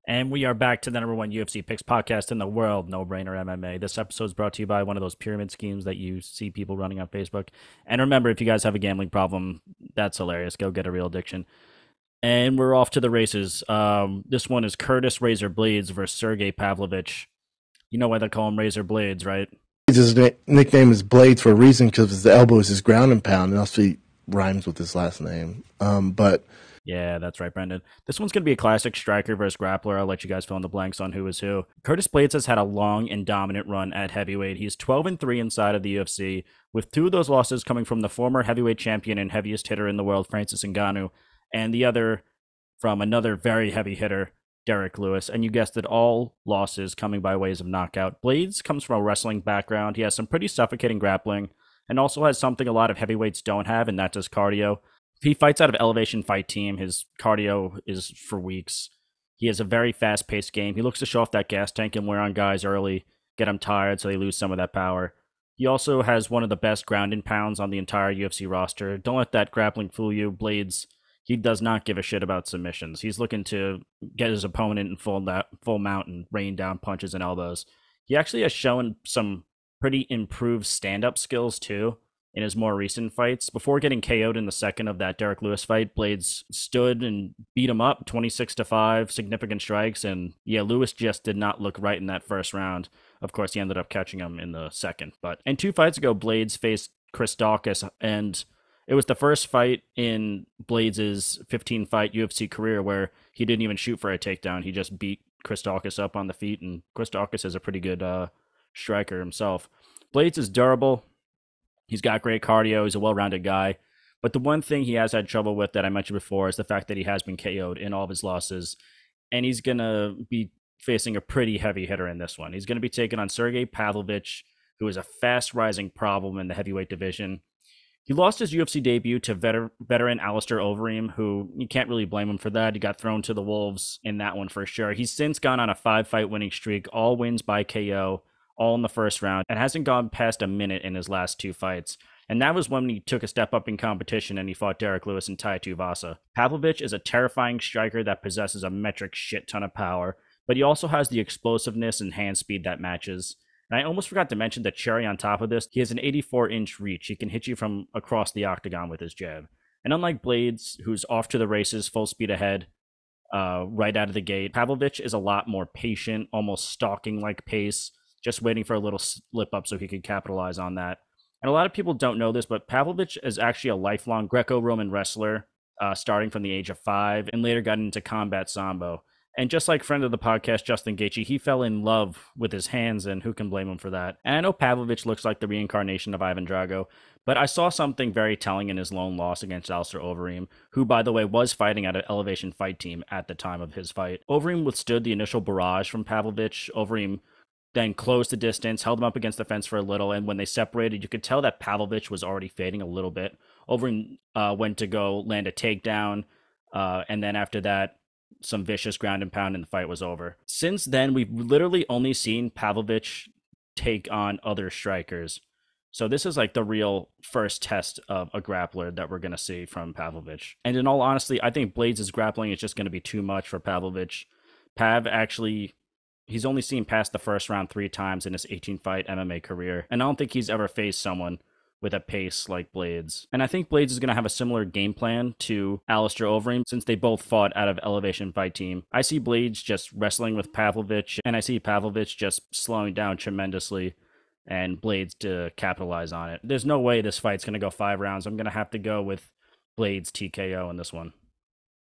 And we are back to the number one UFC picks podcast in the world, No Brainer MMA. This episode is brought to you by one of those pyramid schemes that you see people running on Facebook. And remember, if you guys have a gambling problem, that's hilarious. Go get a real addiction. And we're off to the races. This one is Curtis Razor Blaydes versus Sergei Pavlovich. You know why they call him Razor Blades, right? His nickname is Blaydes for a reason because his elbow is his ground and pound, and also he rhymes with his last name. But Yeah, that's right, Brendan. This one's going to be a classic striker versus grappler. I'll let you guys fill in the blanks on who is who. Curtis Blaydes has had a long and dominant run at heavyweight. He's 12-3 inside of the UFC, with two of those losses coming from the former heavyweight champion and heaviest hitter in the world, Francis Ngannou, and the other from another very heavy hitter, Derek Lewis. And you guessed it, all losses coming by ways of knockout. Blaydes comes from a wrestling background. He has some pretty suffocating grappling and also has something a lot of heavyweights don't have, and that's his cardio. He fights out of Elevation Fight Team. His cardio is for weeks. He has a very fast-paced game. He looks to show off that gas tank and wear on guys early, get them tired so they lose some of that power. He also has one of the best ground and pounds on the entire UFC roster. Don't let that grappling fool you. Blaydes, he does not give a shit about submissions. He's looking to get his opponent in full mount and rain down punches and elbows. He actually has shown some pretty improved stand-up skills too in his more recent fights. Before getting KO'd in the second of that Derek Lewis fight, Blaydes stood and beat him up 26-5, significant strikes, and yeah, Lewis just did not look right in that first round. Of course, he ended up catching him in the second. And 2 fights ago, Blaydes faced Chris Daukaus, and it was the first fight in Blaydes' 15-fight UFC career where he didn't even shoot for a takedown. He just beat Chris Daukaus up on the feet, and Chris Daukaus is a pretty good striker himself. Blaydes is durable. He's got great cardio. He's a well-rounded guy. But the one thing he has had trouble with that I mentioned before is the fact that he has been KO'd in all of his losses. And he's going to be facing a pretty heavy hitter in this one. He's going to be taking on Sergei Pavlovich, who is a fast-rising problem in the heavyweight division. He lost his UFC debut to veteran Alistair Overeem, who you can't really blame him for that. He got thrown to the wolves in that one for sure. He's since gone on a 5-fight winning streak, all wins by KO, all in the first round, and hasn't gone past a minute in his last 2 fights. And that was when he took a step up in competition and he fought Derek Lewis and Tai Tuivasa. Pavlovich is a terrifying striker that possesses a metric shit ton of power, but he also has the explosiveness and hand speed that matches. And I almost forgot to mention the cherry on top of this, he has an 84-inch reach. He can hit you from across the octagon with his jab. And unlike Blaydes, who's off to the races, full speed ahead, right out of the gate, Pavlovich is a lot more patient, almost stalking-like pace, just waiting for a little slip up so he could capitalize on that. And a lot of people don't know this, but Pavlovich is actually a lifelong Greco-Roman wrestler, starting from the age of 5, and later got into combat sambo. And just like friend of the podcast, Justin Gaethje, he fell in love with his hands, and who can blame him for that? And I know Pavlovich looks like the reincarnation of Ivan Drago, but I saw something very telling in his lone loss against Alistair Overeem, who, by the way, was fighting at an Elevation Fight Team at the time of his fight. Overeem withstood the initial barrage from Pavlovich. Overeem then closed the distance, held him up against the fence for a little, and when they separated, you could tell that Pavlovich was already fading a little bit. Overeem went to go land a takedown, and then after that, some vicious ground and pound, and the fight was over. Since then, we've literally only seen Pavlovich take on other strikers. So this is like the real first test of a grappler that we're going to see from Pavlovich. And in all honesty, I think Blaydes' grappling is just going to be too much for Pavlovich. Pav actually, he's only seen past the first round 3 times in his 18-fight MMA career, and I don't think he's ever faced someone with a pace like Blaydes. And I think Blaydes is going to have a similar game plan to Alistair Overeem, since they both fought out of Elevation Fight Team. I see Blaydes just wrestling with Pavlovich, and I see Pavlovich just slowing down tremendously, and Blaydes to capitalize on it. There's no way this fight's going to go 5 rounds. I'm going to have to go with Blaydes TKO in this one.